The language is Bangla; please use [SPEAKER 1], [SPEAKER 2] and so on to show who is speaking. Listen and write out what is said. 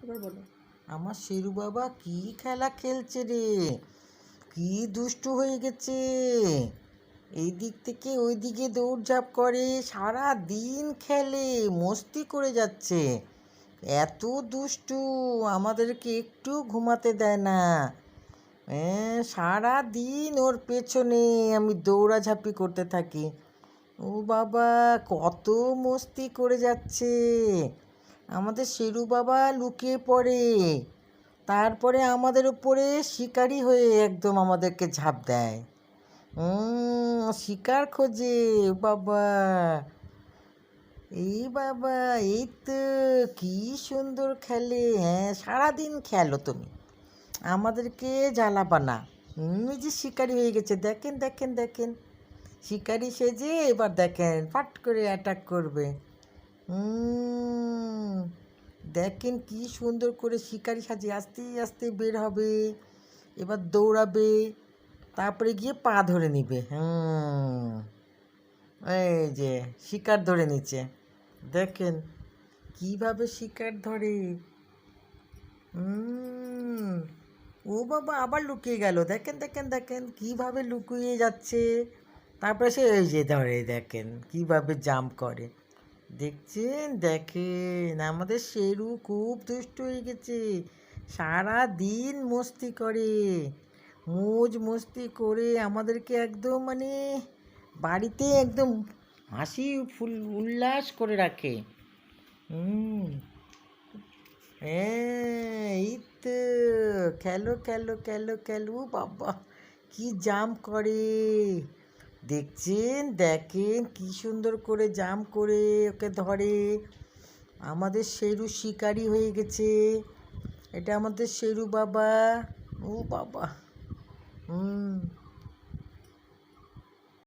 [SPEAKER 1] এবার বলো।
[SPEAKER 2] আমার শেরু বাবা কি খেলা খেলছে রে, কি দুষ্টু হয়ে গেছে। এই দিক থেকে ওই দিকে দৌড়ঝাঁপ করে, সারা দিন খেলে, মস্তি করে যাচ্ছে। এত দুষ্টু, আমাদেরকে একটু ঘুমাতে দেয় না। সারা দিন ওর পেছনে আমি দৌড়াঝাঁপি করতে থাকি। ও বাবা, কত মস্তি করে যাচ্ছে। আমাদের শেরু বাবা লুকিয়ে পড়ে, তারপরে আমাদের উপরে শিকারি হয়ে একদম আমাদেরকে ঝাঁপ দেয়। শিকার খোঁজে বাবা। এই বাবা, এই তো কি সুন্দর খেলে। হ্যাঁ, সারাদিন খেলো তুমি, আমাদেরকে জ্বালাবা না। যে শিকারি হয়ে গেছে, দেখেন দেখেন দেখেন, শিকারি সেজে এবার দেখেন ফাট করে অ্যাটাক করবে। দেখেন কি সুন্দর করে শিকারি সাজে আস্তে আস্তে বের হবে, এবার দৌড়াবে, তারপরে গিয়ে পা ধরে নিবে। এই যে শিকার ধরে নিচ্ছে, দেখেন কিভাবে শিকার ধরে। ও বাবা, আবার লুকিয়ে গেল, দেখেন দেখেন দেখেন কিভাবে লুকিয়ে যাচ্ছে। তারপরে সে এই যে ধরে, দেখেন কিভাবে জাম্প করে। দেখছেন, দেখেন আমাদের শেরু খুব দুষ্ট হয়ে গেছে, সারা দিন মস্তি করে, মোজ মস্তি করে আমাদেরকে একদম মানে বাড়িতে একদম হাসি ফুল উল্লাস করে রাখে। হ্যাঁ, এই তো খেলো খেলো খেলো খেলো বাবা, কি জাম্প করে দেখছেন, দেখেন কি সুন্দর করে জাম্প করে ওকে ধরে। আমাদের শেরু শিকারি হয়ে গেছে, এটা আমাদের শেরু বাবা। ও বাবা,